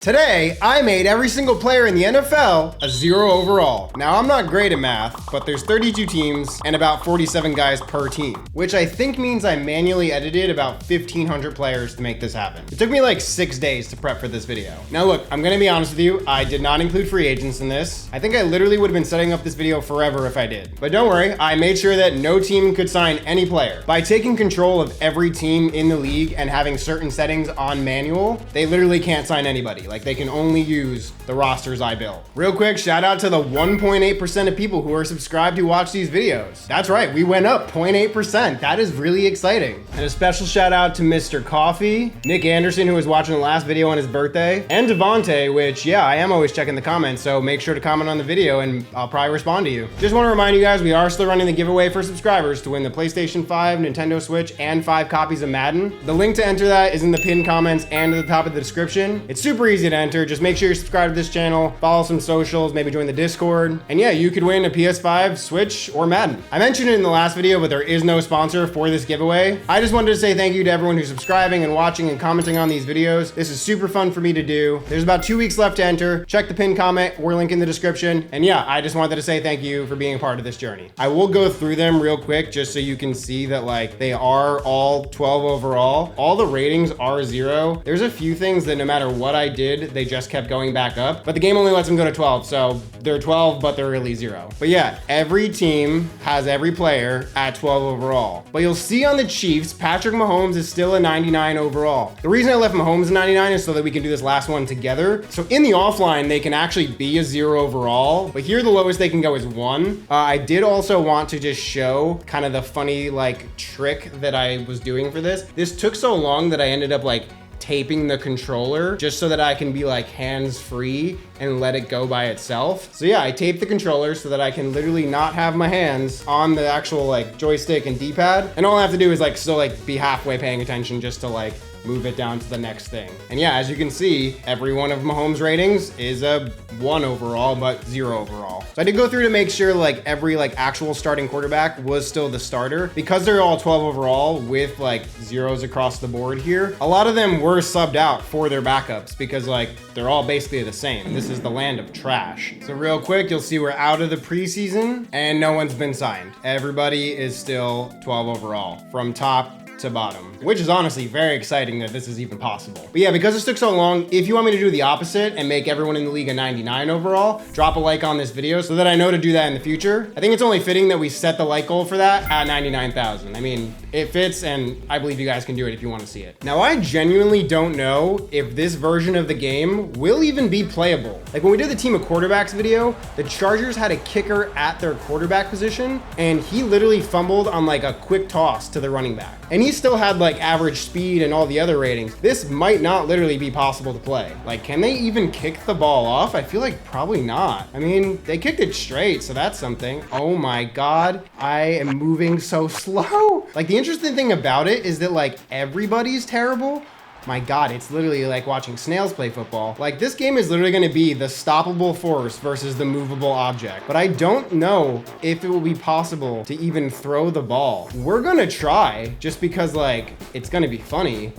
Today, I made every single player in the NFL a 0 overall. Now, I'm not great at math, but there's 32 teams and about 47 guys per team, which I think means I manually edited about 1,500 players to make this happen. It took me like 6 days to prep for this video. Now look, I'm gonna be honest with you, I did not include free agents in this. I think I literally would have been setting up this video forever if I did. But don't worry, I made sure that no team could sign any player. By taking control of every team in the league and having certain settings on manual, they literally can't sign anybody. Like, they can only use the rosters I built. Real quick, shout out to the 1.8% of people who are subscribed who watch these videos. That's right, we went up 0.8%. That is really exciting. And a special shout out to Mr. Coffee, Nick Anderson, who was watching the last video on his birthday, and Devontae, which, yeah, I am always checking the comments, so make sure to comment on the video and I'll probably respond to you. Just want to remind you guys, we are still running the giveaway for subscribers to win the PlayStation 5, Nintendo Switch, and 5 copies of Madden. The link to enter that is in the pinned comments and at the top of the description. It's super easy to enter. Just make sure you're subscribed to this channel, follow some socials, maybe join the Discord. And yeah, you could win a PS5, Switch, or Madden. I mentioned it in the last video, but there is no sponsor for this giveaway. I just wanted to say thank you to everyone who's subscribing and watching and commenting on these videos. This is super fun for me to do. There's about 2 weeks left to enter. Check the pinned comment or link in the description. And yeah, I just wanted to say thank you for being a part of this journey. I will go through them real quick just so you can see that like they are all 12 overall. All the ratings are 0. There's a few things that no matter what I did, they just kept going back up, but the game only lets them go to 12, so they're 12, but they're really 0. But yeah, every team has every player at 12 overall. But you'll see on the Chiefs, Patrick Mahomes is still a 99 overall. The reason I left Mahomes a 99 is so that we can do this last one together. So in the offline, they can actually be a 0 overall, but here the lowest they can go is 1. I did also want to just show kind of the funny like trick that I was doing for this. This took so long that I ended up like taping the controller just so that I can be like hands-free and let it go by itself. So yeah, I taped the controller so that I can literally not have my hands on the actual like joystick and D-pad. And all I have to do is like still like be halfway paying attention just to like move it down to the next thing. And yeah, as you can see, every one of Mahomes' ratings is a 1 overall, but 0 overall. So I did go through to make sure like every like actual starting quarterback was still the starter. Because they're all 12 overall with like 0s across the board here, a lot of them were subbed out for their backups because like they're all basically the same. This is the land of trash. So real quick, you'll see we're out of the preseason and no one's been signed. Everybody is still 12 overall from top to bottom, which is honestly very exciting that this is even possible. But yeah, because this took so long, if you want me to do the opposite and make everyone in the league a 99 overall, drop a like on this video so that I know to do that in the future. I think it's only fitting that we set the like goal for that at 99,000. I mean, it fits and I believe you guys can do it if you want to see it. Now, I genuinely don't know if this version of the game will even be playable. Like when we did the team of quarterbacks video, the Chargers had a kicker at their quarterback position and he literally fumbled on like a quick toss to the running back. And he still had like average speed and all the other ratings. This might not literally be possible to play. Like, can they even kick the ball off? I feel like probably not. I mean, they kicked it straight, so that's something. Oh my God, I am moving so slow. Like the interesting thing about it is that like everybody's terrible. My God, it's literally like watching snails play football. Like this game is literally gonna be the stoppable force versus the movable object. But I don't know if it will be possible to even throw the ball. We're gonna try just because like, it's gonna be funny.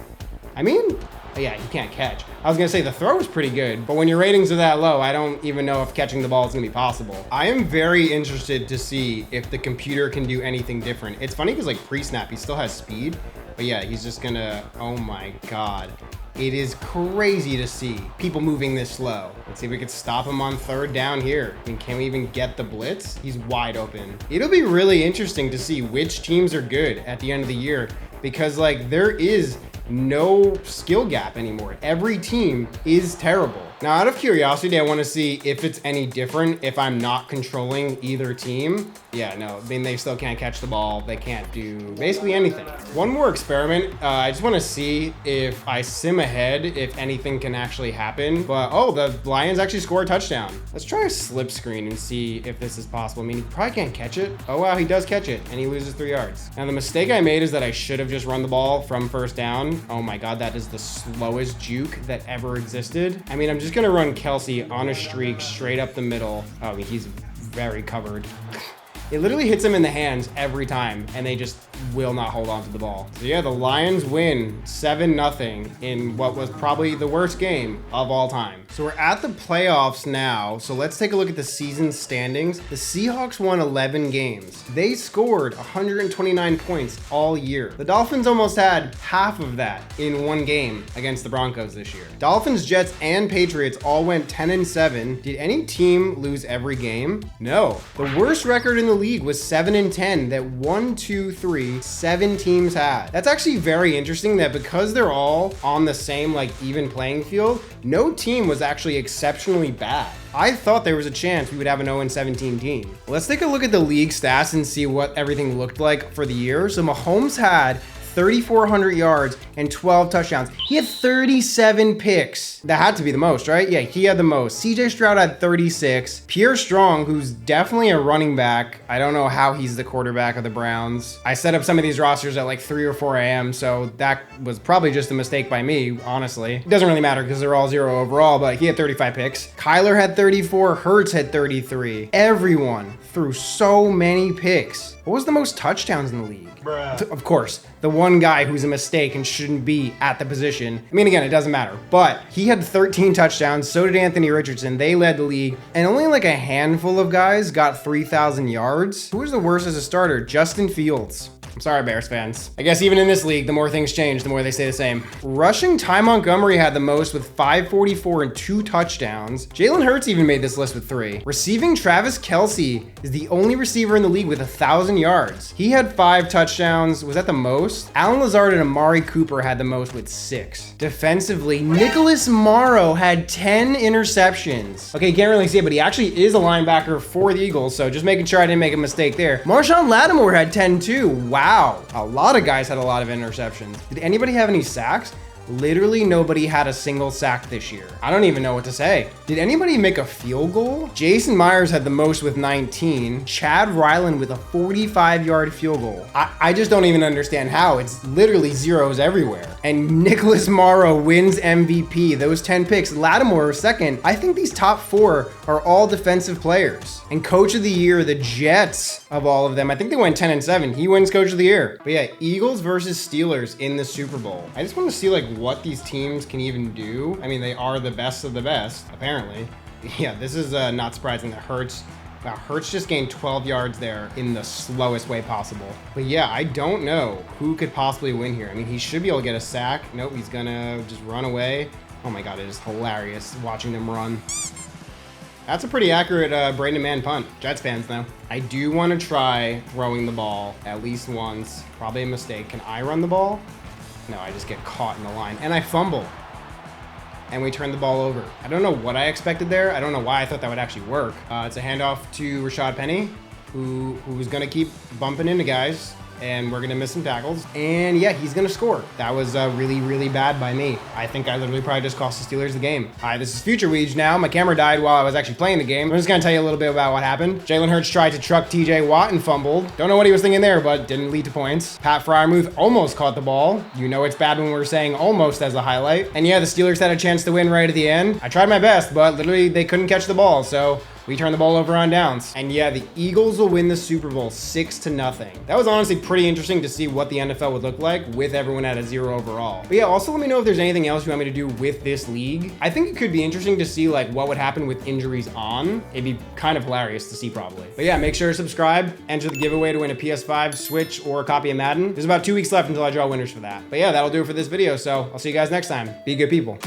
I mean, yeah, you can't catch. I was gonna say the throw is pretty good, but when your ratings are that low, I don't even know if catching the ball is gonna be possible. I am very interested to see if the computer can do anything different. It's funny because like pre-snap, he still has speed, but yeah, he's just gonna, oh my God. It is crazy to see people moving this slow. Let's see if we could stop him on 3rd down here. I mean, can we even get the blitz? He's wide open. It'll be really interesting to see which teams are good at the end of the year because like there is no skill gap anymore. Every team is terrible. Now, out of curiosity, I want to see if it's any different if I'm not controlling either team. Yeah, no, I mean, they still can't catch the ball. They can't do basically anything. One more experiment. I just want to see if I sim ahead, if anything can actually happen. But, oh, the Lions actually score a touchdown. Let's try a slip screen and see if this is possible. I mean, he probably can't catch it. Oh, wow, he does catch it, and he loses 3 yards. Now, the mistake I made is that I should have just run the ball from 1st down. Oh my God, that is the slowest juke that ever existed. I mean, I'm just gonna run Kelsey on a streak straight up the middle. Oh, he's very covered. It literally hits him in the hands every time, and they just will not hold on to the ball. So yeah, the Lions win 7-0 in what was probably the worst game of all time. So we're at the playoffs now. So let's take a look at the season standings. The Seahawks won 11 games. They scored 129 points all year. The Dolphins almost had half of that in one game against the Broncos this year. Dolphins, Jets, and Patriots all went 10-7. Did any team lose every game? No. The worst record in the league was 7-10 that 7 teams had. That's actually very interesting that because they're all on the same like even playing field, no team was actually exceptionally bad. I thought there was a chance we would have an 0-17 team. Let's take a look at the league stats and see what everything looked like for the year. So Mahomes had 3,400 yards and 12 touchdowns. He had 37 picks. That had to be the most, right? Yeah, he had the most. CJ Stroud had 36. Pierre Strong, who's definitely a running back. I don't know how he's the quarterback of the Browns. I set up some of these rosters at like 3 or 4 a.m. So that was probably just a mistake by me, honestly. It doesn't really matter because they're all 0 overall, but he had 35 picks. Kyler had 34. Hurts had 33. Everyone threw so many picks. What was the most touchdowns in the league? Bruh. Of course, the one guy who's a mistake and shouldn't be at the position. I mean, again, it doesn't matter, but he had 13 touchdowns. So did Anthony Richardson. They led the league, and only like a handful of guys got 3,000 yards. Who was the worst as a starter? Justin Fields. I'm sorry, Bears fans. I guess even in this league, the more things change, the more they stay the same. Rushing, Ty Montgomery had the most with 544 and 2 touchdowns. Jalen Hurts even made this list with 3. Receiving, Travis Kelce is the only receiver in the league with 1,000 yards. He had 5 touchdowns. Was that the most? Alan Lazard and Amari Cooper had the most with 6. Defensively, Nicholas Morrow had 10 interceptions. Okay, you can't really see it, but he actually is a linebacker for the Eagles, so just making sure I didn't make a mistake there. Marshawn Lattimore had 10 too. Wow, a lot of guys had a lot of interceptions. Did anybody have any sacks? Literally nobody had a single sack this year. I don't even know what to say. Did anybody make a field goal? Jason Myers had the most with 19. Chad Ryland with a 45-yard field goal. I just don't even understand how. It's literally zeros everywhere. And Nicholas Morrow wins MVP. Those 10 picks. Lattimore second. I think these top 4 are all defensive players. And Coach of the Year, the Jets of all of them. I think they went 10-7. He wins Coach of the Year. But yeah, Eagles versus Steelers in the Super Bowl. I just want to see like what these teams can even do. I mean, they are the best of the best, apparently. Yeah, this is not surprising that Hurts just gained 12 yards there in the slowest way possible. But yeah, I don't know who could possibly win here. I mean, he should be able to get a sack. Nope, he's gonna just run away. Oh my God, it is hilarious watching them run. That's a pretty accurate Brandon Mann punt. Jets fans, though. I do want to try throwing the ball at least once. Probably a mistake. Can I run the ball? No, I just get caught in the line and I fumble and we turn the ball over. I don't know what I expected there. I don't know why I thought that would actually work. It's a handoff to Rashad Penny, who's gonna keep bumping into guys, and we're gonna miss some tackles. And yeah, he's gonna score. That was really, really bad by me. I think I literally probably just cost the Steelers the game. Hi, this is Future Weej now. My camera died while I was actually playing the game. I'm just gonna tell you a little bit about what happened. Jalen Hurts tried to truck TJ Watt and fumbled. Don't know what he was thinking there, but didn't lead to points. Pat Fryermuth almost caught the ball. You know it's bad when we're saying almost as a highlight. And yeah, the Steelers had a chance to win right at the end. I tried my best, but literally they couldn't catch the ball, so we turn the ball over on downs. And yeah, the Eagles will win the Super Bowl 6-0. That was honestly pretty interesting to see what the NFL would look like with everyone at a 0 overall. But yeah, also let me know if there's anything else you want me to do with this league. I think it could be interesting to see like what would happen with injuries on. It'd be kind of hilarious to see probably. But yeah, make sure to subscribe, enter the giveaway to win a PS5, Switch, or a copy of Madden. There's about 2 weeks left until I draw winners for that. But yeah, that'll do it for this video. So I'll see you guys next time. Be good people.